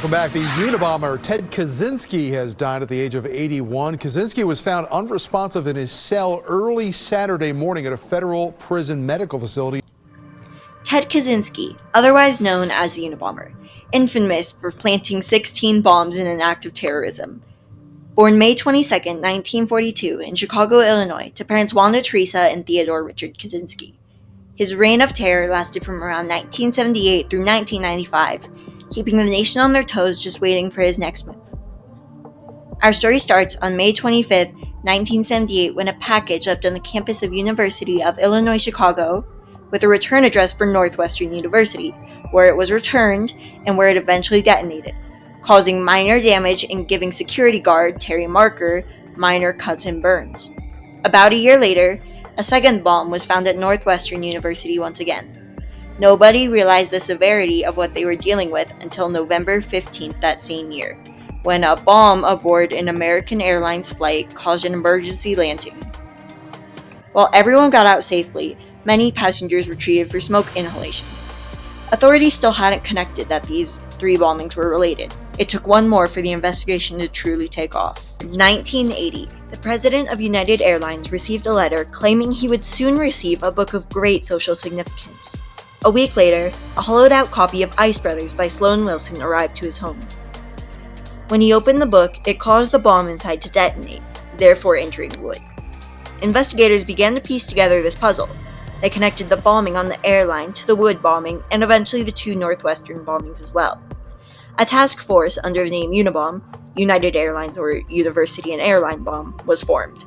Welcome back. The Unabomber Ted Kaczynski has died at the age of 81. Kaczynski was found unresponsive in his cell early Saturday morning at a federal prison medical facility. Ted Kaczynski, otherwise known as the Unabomber, infamous for planting 16 bombs in an act of terrorism. Born May 22, 1942 in Chicago, Illinois, to parents Wanda Teresa and Theodore Richard Kaczynski. His reign of terror lasted from around 1978 through 1995, keeping the nation on their toes just waiting for his next move. Our story starts on May 25, 1978, when a package left on the campus of University of Illinois Chicago with a return address for Northwestern University, where it was returned and where it eventually detonated, causing minor damage and giving security guard Terry Marker minor cuts and burns. About a year later, a second bomb was found at Northwestern University once again. Nobody realized the severity of what they were dealing with until November 15th that same year, when a bomb aboard an American Airlines flight caused an emergency landing. While everyone got out safely, many passengers were treated for smoke inhalation. Authorities still hadn't connected that these 3 bombings were related. It took one more for the investigation to truly take off. In 1980, the president of United Airlines received a letter claiming he would soon receive a book of great social significance. A week later, a hollowed-out copy of Ice Brothers by Sloan Wilson arrived to his home. When he opened the book, it caused the bomb inside to detonate, therefore injuring Wood. Investigators began to piece together this puzzle. They connected the bombing on the airline to the Wood bombing and eventually the 2 Northwestern bombings as well. A task force under the name Unabomber, United Airlines or University and Airline Bomb, was formed.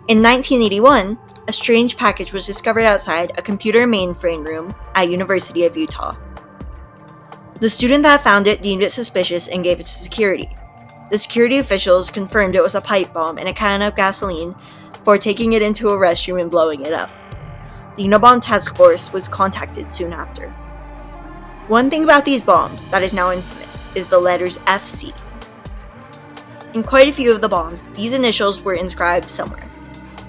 In 1981, a strange package was discovered outside a computer mainframe room at University of Utah. The student that found it deemed it suspicious and gave it to security. The security officials confirmed it was a pipe bomb and a can of gasoline before taking it into a restroom and blowing it up. The Unabomber task force was contacted soon after. One thing about these bombs that is now infamous is the letters FC. In quite a few of the bombs, these initials were inscribed somewhere.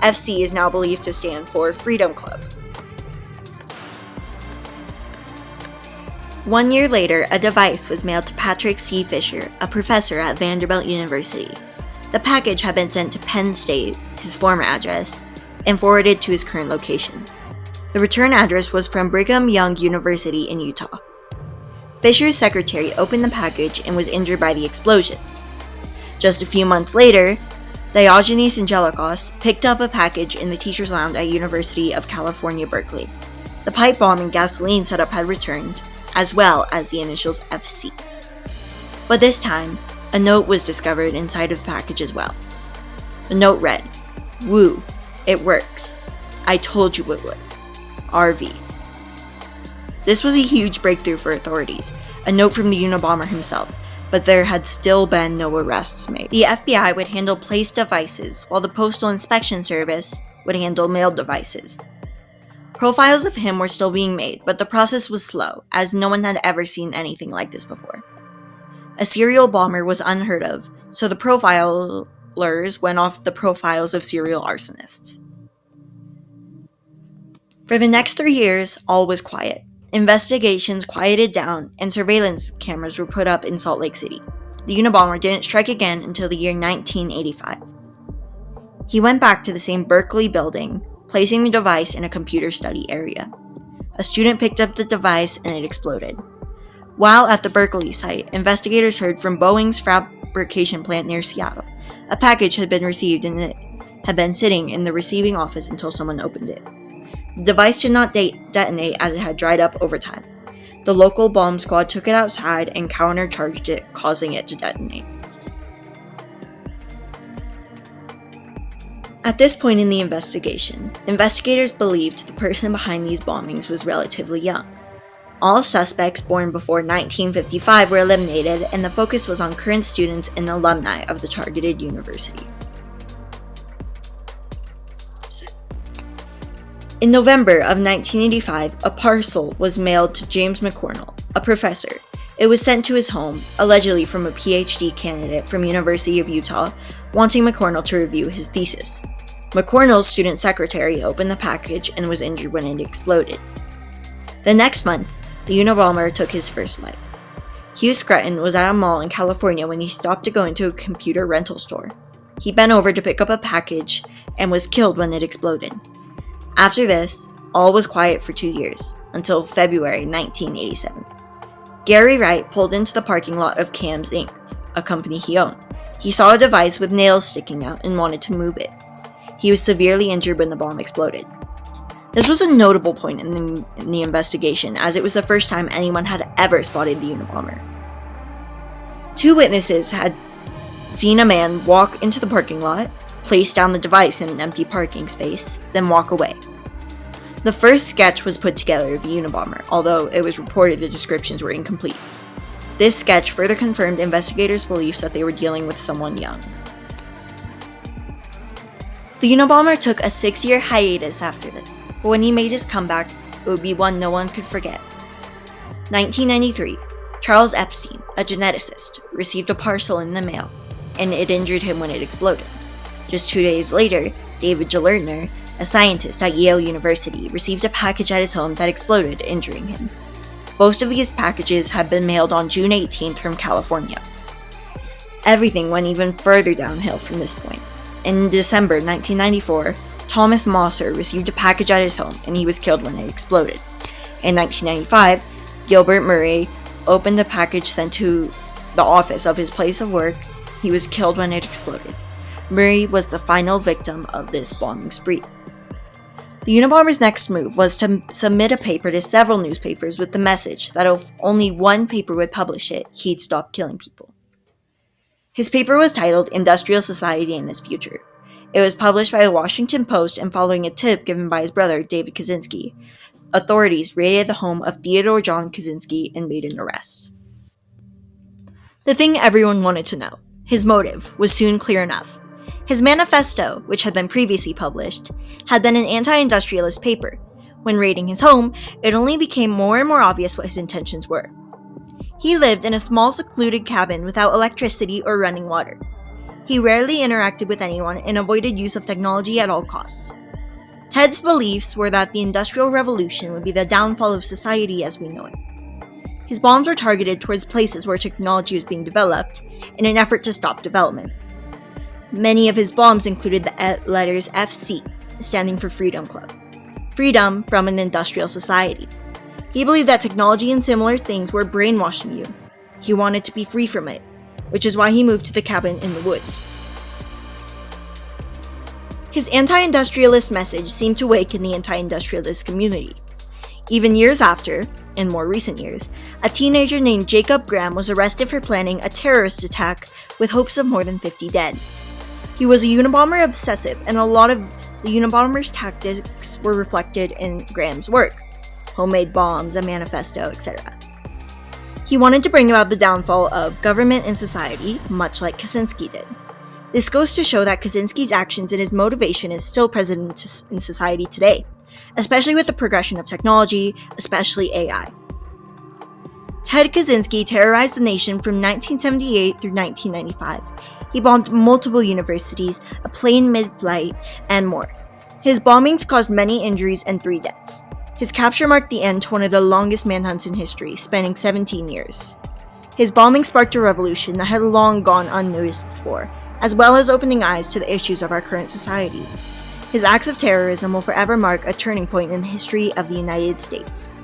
FC is now believed to stand for Freedom Club. 1 year later, a device was mailed to Patrick C. Fisher, a professor at Vanderbilt University. The package had been sent to Penn State, his former address, and forwarded to his current location. The return address was from Brigham Young University in Utah. Fisher's secretary opened the package and was injured by the explosion. Just a few months later, Diogenes Angelikos picked up a package in the teacher's lounge at University of California, Berkeley. The pipe bomb and gasoline setup had returned, as well as the initials FC. But this time, a note was discovered inside of the package as well. The note read, "Woo, it works. I told you it would. RV." This was a huge breakthrough for authorities, a note from the Unabomber himself, but there had still been no arrests made. The FBI would handle placed devices, while the Postal Inspection Service would handle mailed devices. Profiles of him were still being made, but the process was slow, as no one had ever seen anything like this before. A serial bomber was unheard of, so the profilers went off the profiles of serial arsonists. For the next 3 years, all was quiet. Investigations quieted down, and surveillance cameras were put up in Salt Lake City. The Unabomber didn't strike again until the year 1985. He went back to the same Berkeley building, placing the device in a computer study area. A student picked up the device and it exploded. While at the Berkeley site, investigators heard from Boeing's fabrication plant near Seattle. A package had been received and it had been sitting in the receiving office until someone opened it. The device did not detonate as it had dried up over time. The local bomb squad took it outside and countercharged it, causing it to detonate. At this point in the investigation, investigators believed the person behind these bombings was relatively young. All suspects born before 1955 were eliminated, and the focus was on current students and alumni of the targeted university. In November of 1985, a parcel was mailed to James McCornell, a professor. It was sent to his home, allegedly from a PhD candidate from University of Utah, wanting McCornell to review his thesis. McCornell's student secretary opened the package and was injured when it exploded. The next month, the Unabomber took his first life. Hugh Scruton was at a mall in California when he stopped to go into a computer rental store. He bent over to pick up a package and was killed when it exploded. After this, all was quiet for 2 years, until February 1987. Gary Wright pulled into the parking lot of Cams Inc., a company he owned. He saw a device with nails sticking out and wanted to move it. He was severely injured when the bomb exploded. This was a notable point in the investigation, as it was the first time anyone had ever spotted the Unabomber. 2 witnesses had seen a man walk into the parking lot, place down the device in an empty parking space, then walk away. The first sketch was put together of the Unabomber, although it was reported the descriptions were incomplete. This sketch further confirmed investigators' beliefs that they were dealing with someone young. The Unabomber took a 6-year hiatus after this, but when he made his comeback, it would be one no one could forget. 1993, Charles Epstein, a geneticist, received a parcel in the mail, and it injured him when it exploded. Just 2 days later, David Gelernter, a scientist at Yale University, received a package at his home that exploded, injuring him. Both of these packages had been mailed on June 18th from California. Everything went even further downhill from this point. In December 1994, Thomas Mosser received a package at his home, and he was killed when it exploded. In 1995, Gilbert Murray opened a package sent to the office of his place of work. He was killed when it exploded. Murray was the final victim of this bombing spree. The Unabomber's next move was to submit a paper to several newspapers with the message that if only one paper would publish it, he'd stop killing people. His paper was titled Industrial Society and Its Future. It was published by the Washington Post, and following a tip given by his brother, David Kaczynski, authorities raided the home of Theodore John Kaczynski and made an arrest. The thing everyone wanted to know, his motive, was soon clear enough. His manifesto, which had been previously published, had been an anti-industrialist paper. When raiding his home, it only became more and more obvious what his intentions were. He lived in a small secluded cabin without electricity or running water. He rarely interacted with anyone and avoided use of technology at all costs. Ted's beliefs were that the Industrial Revolution would be the downfall of society as we know it. His bombs were targeted towards places where technology was being developed in an effort to stop development. Many of his bombs included the letters FC, standing for Freedom Club. Freedom from an industrial society. He believed that technology and similar things were brainwashing you. He wanted to be free from it, which is why he moved to the cabin in the woods. His anti-industrialist message seemed to awaken the anti-industrialist community. Even years after, in more recent years, a teenager named Jacob Graham was arrested for planning a terrorist attack with hopes of more than 50 dead. He was a Unabomber obsessive, and a lot of the Unabomber's tactics were reflected in Graham's work: homemade bombs, a manifesto, etc. He wanted to bring about the downfall of government and society, much like Kaczynski did. This goes to show that Kaczynski's actions and his motivation is still present in society today, especially with the progression of technology, especially AI. Ted Kaczynski terrorized the nation from 1978 through 1995. He bombed multiple universities, a plane mid-flight, and more. His bombings caused many injuries and 3 deaths. His capture marked the end to one of the longest manhunts in history, spanning 17 years. His bombing sparked a revolution that had long gone unnoticed before, as well as opening eyes to the issues of our current society. His acts of terrorism will forever mark a turning point in the history of the United States.